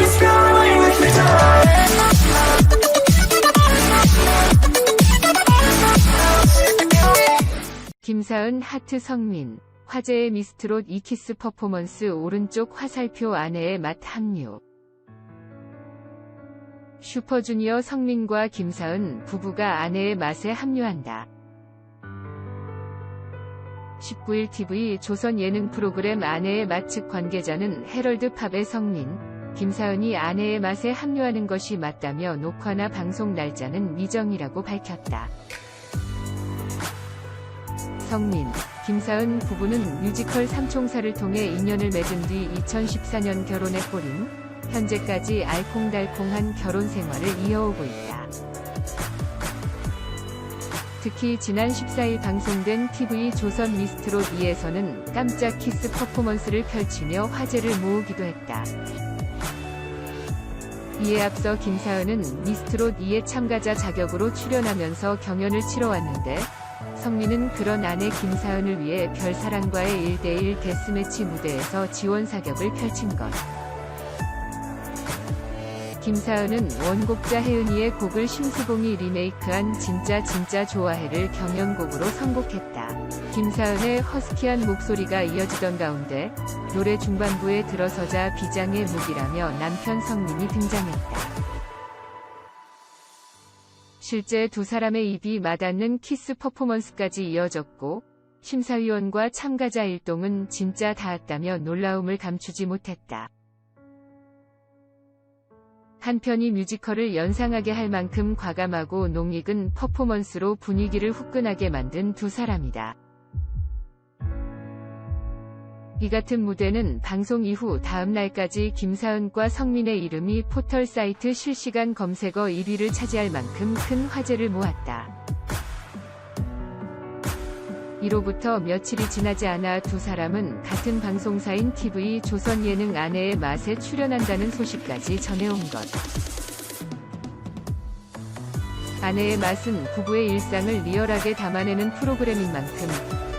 She's going with the tide. 김사은 하트 성민, 화제의 미스트롯 2키스 퍼포먼스 오른쪽 화살표 아내의 맛 합류. 슈퍼주니어 성민과 김사은 부부가 아내의 맛에 합류한다. 19일 TV 조선 예능 프로그램 아내의 맛 측 관계자는 헤럴드팝의 성민, 김사은이 아내의 맛에 합류하는 것이 맞다며 녹화나 방송 날짜는 미정이라고 밝혔다. 성민, 김사은 부부는 뮤지컬 삼총사를 통해 인연을 맺은 뒤 2014년 결혼에 꼬린, 현재까지 알콩달콩한 결혼 생활을 이어오고 있다. 특히 지난 14일 방송된 TV 조선 미스트롯 2에서는 깜짝 키스 퍼포먼스를 펼치며 화제를 모으기도 했다. 이에 앞서 김사은은 미스트롯 2의 참가자 자격으로 출연하면서 경연을 치러왔는데, 성민은 그런 아내 김사은을 위해 별사랑과의 1대1 데스매치 무대에서 지원 사격을 펼친 것. 김사은은 원곡자 혜은이의 곡을 심수봉이 리메이크한 진짜 좋아해를 경연곡으로 선곡했다. 김사은의 허스키한 목소리가 이어지던 가운데 노래 중반부에 들어서자 비장의 무기라며 남편 성민이 등장했다. 실제 두 사람의 입이 맞닿는 키스 퍼포먼스까지 이어졌고, 심사위원과 참가자 일동은 진짜 닿았다며 놀라움을 감추지 못했다. 한편 이 뮤지컬을 연상하게 할 만큼 과감하고 농익은 퍼포먼스로 분위기를 후끈하게 만든 두 사람이다. 이 같은 무대는 방송 이후 다음 날까지 김사은과 성민의 이름이 포털 사이트 실시간 검색어 1위를 차지할 만큼 큰 화제를 모았다. 이로부터 며칠이 지나지 않아 두 사람은 같은 방송사인 TV 조선 예능 아내의 맛에 출연한다는 소식까지 전해온 것. 아내의 맛은 부부의 일상을 리얼하게 담아내는 프로그램인 만큼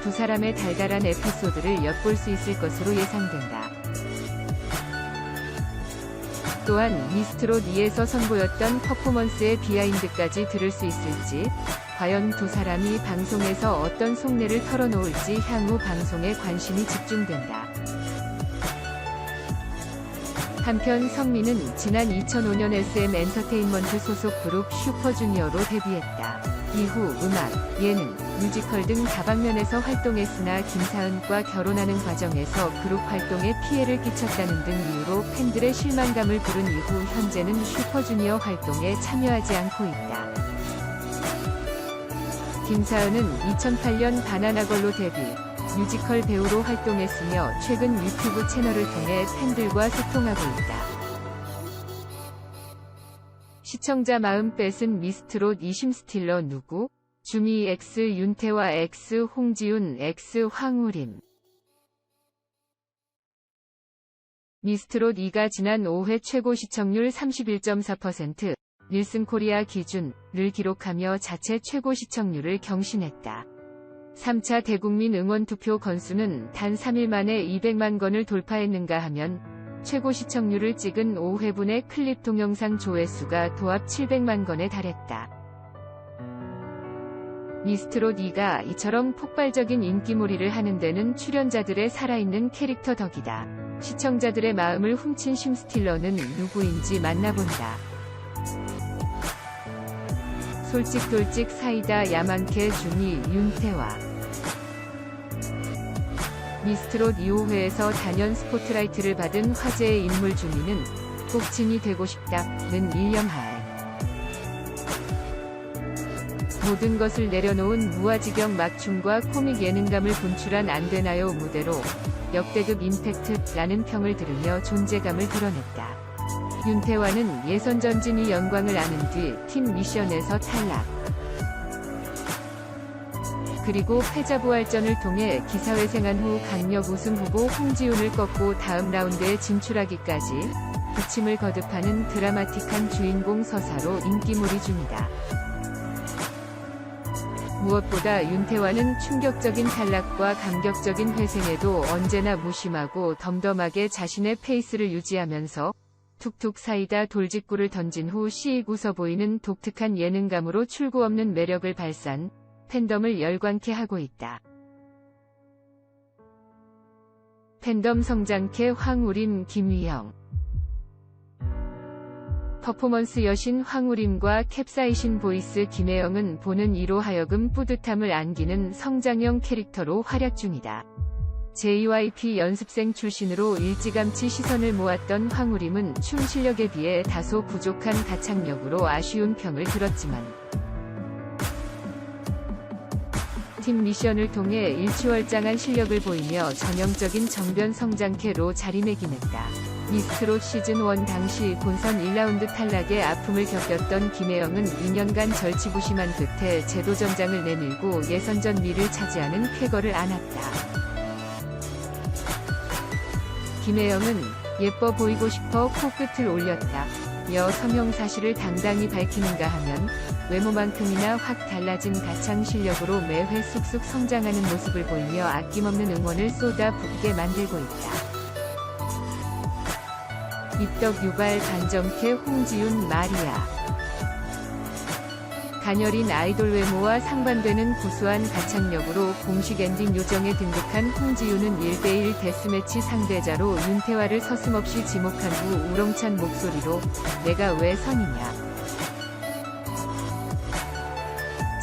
두 사람의 달달한 에피소드를 엿볼 수 있을 것으로 예상된다. 또한 미스트롯 2에서 선보였던 퍼포먼스의 비하인드까지 들을 수 있을지, 과연 두 사람이 방송에서 어떤 속내를 털어놓을지 향후 방송에 관심이 집중된다. 한편 성민은 지난 2005년 SM 엔터테인먼트 소속 그룹 슈퍼주니어로 데뷔했다. 이후 음악, 예능, 뮤지컬 등 다방면에서 활동했으나 김사은과 결혼하는 과정에서 그룹 활동에 피해를 끼쳤다는 등 이유로 팬들의 실망감을 부른 이후 현재는 슈퍼주니어 활동에 참여하지 않고 있다. 김사은은 2008년 바나나걸로 데뷔, 뮤지컬 배우로 활동했으며 최근 유튜브 채널을 통해 팬들과 소통하고 있다. 시청자 마음 뺏은 미스트롯 2심 스틸러 누구? 주미 X 윤태화 X 홍지훈 X 황우림. 미스트롯 2가 지난 5회 최고 시청률 31.4%, 닐슨 코리아 기준을 기록하며 자체 최고 시청률을 경신했다. 3차 대국민 응원 투표 건수는 단 3일 만에 200만 건을 돌파했는가 하면 최고 시청률을 찍은 5회분의 클립 동영상 조회수가 도합 700만 건에 달했다. 미스트롯 2가 이처럼 폭발적인 인기몰이를 하는 데는 출연자들의 살아있는 캐릭터 덕이다. 시청자들의 마음을 훔친 심스틸러는 누구인지 만나본다. 솔직돌직 사이다 야만케 주미 윤태화. 미스트롯 2호회에서 단연 스포트라이트를 받은 화제의 인물 주미는 꼭 진이 되고 싶다는 일념하에 모든 것을 내려놓은 무아지경 막춤과 코믹 예능감을 분출한 안되나요 무대로 역대급 임팩트라는 평을 들으며 존재감을 드러냈다. 윤태화는 예선 전진이 영광을 아는 뒤 팀 미션에서 탈락. 그리고 패자부활전을 통해 기사회생한 후 강력 우승 후보 홍지훈을 꺾고 다음 라운드에 진출하기까지 부침을 거듭하는 드라마틱한 주인공 서사로 인기몰이 중이다. 무엇보다 윤태화는 충격적인 탈락과 감격적인 회생에도 언제나 무심하고 덤덤하게 자신의 페이스를 유지하면서 툭툭 사이다 돌직구를 던진 후 씩 웃어 보이는 독특한 예능감으로 출구 없는 매력을 발산, 팬덤을 열광케 하고 있다. 팬덤 성장캐 황우림 김위영. 퍼포먼스 여신 황우림과 캡사이신 보이스 김혜영은 보는 이로 하여금 뿌듯함을 안기는 성장형 캐릭터로 활약 중이다. JYP 연습생 출신으로 일찌감치 시선을 모았던 황우림은 춤 실력에 비해 다소 부족한 가창력으로 아쉬운 평을 들었지만 팀 미션을 통해 일취월장한 실력을 보이며 전형적인 정변 성장캐로 자리매김했다. 미스트롯 시즌1 당시 본선 1라운드 탈락의 아픔을 겪었던 김혜영은 2년간 절치부심한 끝에 재도전장을 내밀고 예선전 미를 차지하는 쾌거를 안았다. 김혜영은 예뻐 보이고 싶어 코끝을 올렸다. 여 성형사실을 당당히 밝히는가 하면 외모만큼이나 확 달라진 가창 실력으로 매회 쑥쑥 성장하는 모습을 보이며 아낌없는 응원을 쏟아붓게 만들고 있다. 입덕 유발 반점캐 홍지윤 마리아. 가녀린 아이돌 외모와 상반되는 구수한 가창력으로 공식 엔딩 요정에 등극한 홍지윤은 1대1 데스매치 상대자로 윤태화를 서슴없이 지목한 후 우렁찬 목소리로 내가 왜 선이냐.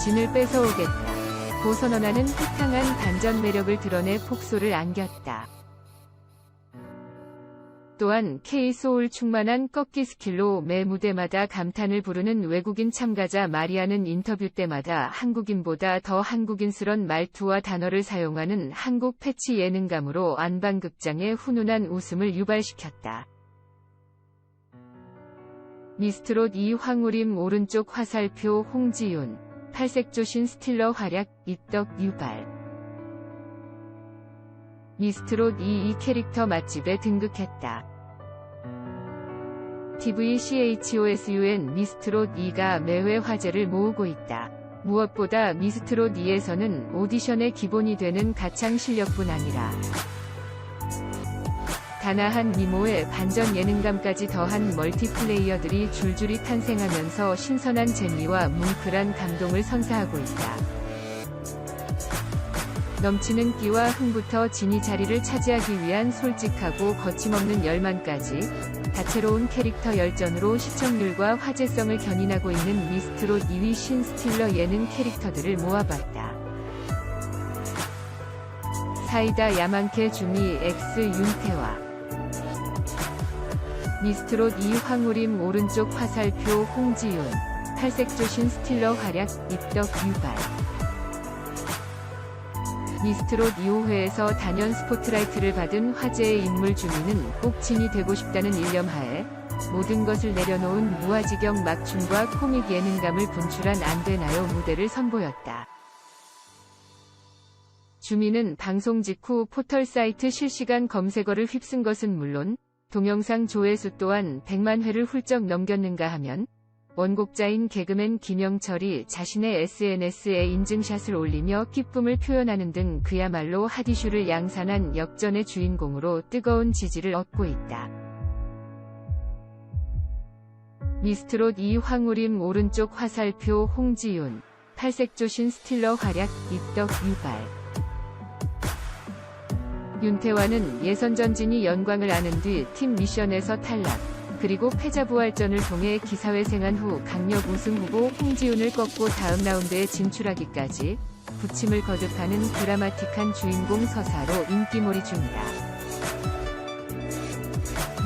진을 뺏어오겠다. 고 선언하는 호탕한 반전 매력을 드러내 폭소를 안겼다. 또한 K-소울 충만한 꺾기 스킬로 매 무대마다 감탄을 부르는 외국인 참가자 마리아는 인터뷰 때마다 한국인보다 더 한국인스런 말투와 단어를 사용하는 한국 패치 예능감으로 안방극장의 훈훈한 웃음을 유발시켰다. 미스트롯 2 황우림 오른쪽 화살표 홍지윤, 팔색조신 스틸러 활약, 입덕 유발. 미스트롯 2 캐릭터 맛집에 등극했다. TVCHOSUN 미스트롯 2가 매회 화제를 모으고 있다. 무엇보다 미스트롯 2에서는 오디션의 기본이 되는 가창 실력뿐 아니라 다나한 미모에 반전 예능감까지 더한 멀티플레이어들이 줄줄이 탄생하면서 신선한 재미와 뭉클한 감동을 선사하고 있다. 넘치는 끼와 흥부터 진이 자리를 차지하기 위한 솔직하고 거침없는 열망까지 다채로운 캐릭터 열전으로 시청률과 화제성을 견인하고 있는 미스트롯 2위 신스틸러 예능 캐릭터들을 모아봤다. 사이다 야만캐 주미 X 윤태화. 미스트롯 2 황우림 오른쪽 화살표 홍지윤, 팔색조신 스틸러 활약, 입덕 유발. 미스트롯 2호회에서 단연 스포트라이트를 받은 화제의 인물 주미는 꼭 진이 되고 싶다는 일념하에 모든 것을 내려놓은 무아지경 막춤과 코믹 예능감을 분출한 안되나요 무대를 선보였다. 주미는 방송 직후 포털 사이트 실시간 검색어를 휩쓴 것은 물론 동영상 조회수 또한 100만 회를 훌쩍 넘겼는가 하면 원곡자인 개그맨 김영철이 자신의 SNS에 인증샷을 올리며 기쁨을 표현하는 등 그야말로 핫이슈를 양산한 역전의 주인공으로 뜨거운 지지를 얻고 있다. 미스트롯 2 황우림 오른쪽 화살표 홍지윤, 팔색조신 스틸러 활약, 입덕 유발. 윤태화는 예선전진이 영광을 아는 뒤 팀 미션에서 탈락, 그리고 패자부활전을 통해 기사회생한 후 강력 우승 후보 홍지윤을 꺾고 다음 라운드에 진출하기까지 부침을 거듭하는 드라마틱한 주인공 서사로 인기몰이 중이다.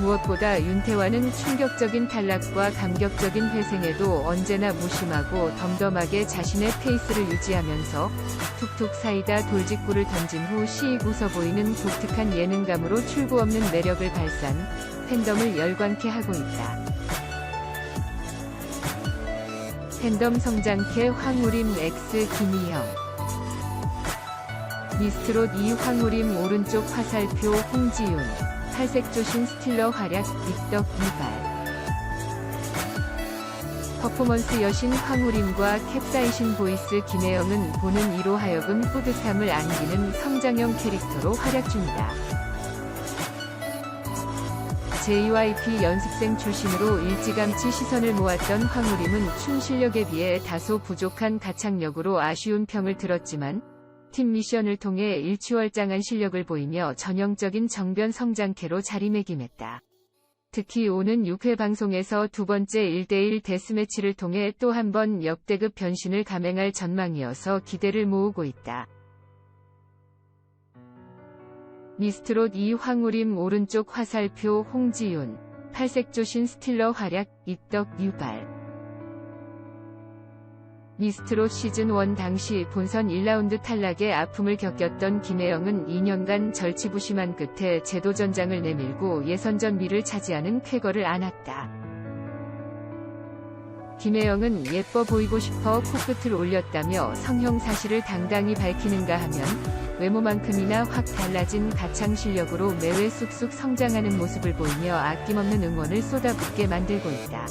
무엇보다 윤태화는 충격적인 탈락과 감격적인 회생에도 언제나 무심하고 덤덤하게 자신의 페이스를 유지하면서 툭툭 사이다 돌직구를 던진 후 씩 웃어 보이는 독특한 예능감으로 출구 없는 매력을 발산, 팬덤을 열광케 하고 있다. 팬덤 성장캐 황우림 X 김희영. 미스트롯 2 황우림 오른쪽 화살표 홍지윤, 팔색조신 스틸러 활약, 입덕 유발. 퍼포먼스 여신 황우림과 캡사이신 보이스 김혜영은 보는 이로 하여금 뿌듯함을 안기는 성장형 캐릭터로 활약 중이다. JYP 연습생 출신으로 일찌감치 시선을 모았던 황우림은 춤 실력에 비해 다소 부족한 가창력으로 아쉬운 평을 들었지만 팀 미션을 통해 일취월장한 실력을 보이며 전형적인 정변 성장캐로 자리매김했다. 특히 오는 6회 방송에서 두 번째 1대1 데스매치를 통해 또 한 번 역대급 변신을 감행할 전망이어서 기대를 모으고 있다. 미스트롯 2 황우림 오른쪽 화살표 홍지윤, 팔색조신 스틸러 활약, 입덕 유발. 미스트롯 시즌1 당시 본선 1라운드 탈락에 아픔을 겪었던 김혜영은 2년간 절치부심한 끝에 재도전장을 내밀고 예선전 미를 차지하는 쾌거를 안았다. 김혜영은 예뻐 보이고 싶어 코끝을 올렸다며 성형 사실을 당당히 밝히는가 하면 외모만큼이나 확 달라진 가창 실력으로 매회 쑥쑥 성장하는 모습을 보이며 아낌없는 응원을 쏟아붓게 만들고 있다.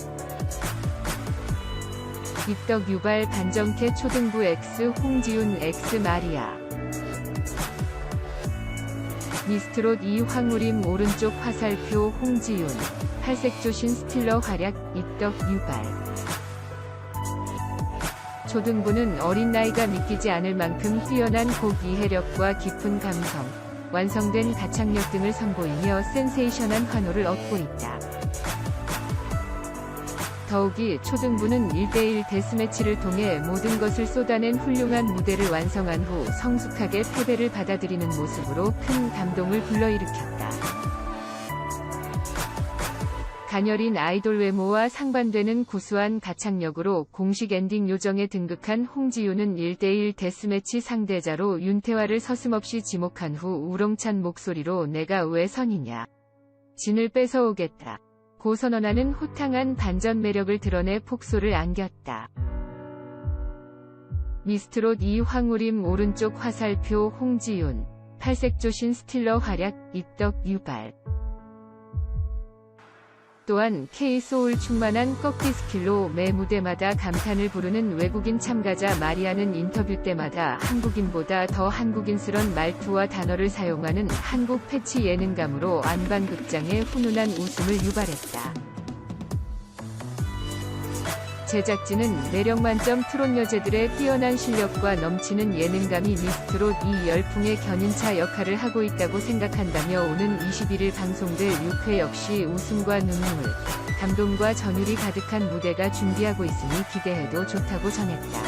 입덕 유발 반정캐 초등부 X 홍지윤 X 마리아. 미스트롯 2 황우림 오른쪽 화살표 홍지윤, 팔색조신 스틸러 활약, 입덕 유발. 초등부는 어린 나이가 믿기지 않을 만큼 뛰어난 곡 이해력과 깊은 감성, 완성된 가창력 등을 선보이며 센세이션한 환호를 얻고 있다. 더욱이 초등부는 1대1 데스매치를 통해 모든 것을 쏟아낸 훌륭한 무대를 완성한 후 성숙하게 패배를 받아들이는 모습으로 큰 감동을 불러일으켰다. 가녀린 아이돌 외모와 상반되는 구수한 가창력으로 공식 엔딩 요정에 등극한 홍지윤은 1대1 데스매치 상대자로 윤태화를 서슴없이 지목한 후 우렁찬 목소리로 내가 왜 선이냐. 진을 뺏어오겠다. 고 선언하는 호탕한 반전 매력을 드러내 폭소를 안겼다. 미스트롯 2 황우림 오른쪽 화살표 홍지윤, 팔색조신 스틸러 활약, 입덕 유발. 또한 K-소울 충만한 꺾기 스킬로 매 무대마다 감탄을 부르는 외국인 참가자 마리아는 인터뷰 때마다 한국인보다 더 한국인스런 말투와 단어를 사용하는 한국 패치 예능감으로 안반극장의 훈훈한 웃음을 유발했다. 제작진은 매력만점 트롯 여제들의 뛰어난 실력과 넘치는 예능감이 미스트롯 2 열풍의 견인차 역할을 하고 있다고 생각한다며 오는 21일 방송될 6회 역시 웃음과 눈물, 감동과 전율이 가득한 무대가 준비하고 있으니 기대해도 좋다고 전했다.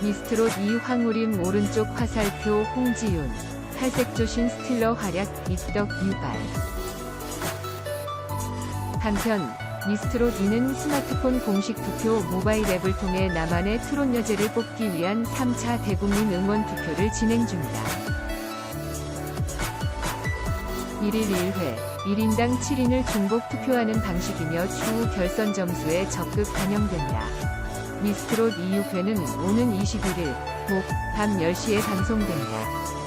미스트롯 2 황우림 오른쪽 화살표 홍지윤, 팔색조신 스틸러 활약, 입덕 유발. 한편 미스트롯 2는 스마트폰 공식 투표 모바일 앱을 통해 나만의 트롯 여제를 뽑기 위한 3차 대국민 응원 투표를 진행 중이다. 1일 1회, 1인당 7인을 중복 투표하는 방식이며 추후 결선 점수에 적극 반영된다. 미스트롯 2 6회는 오는 21일, 목, 밤 10시에 방송된다.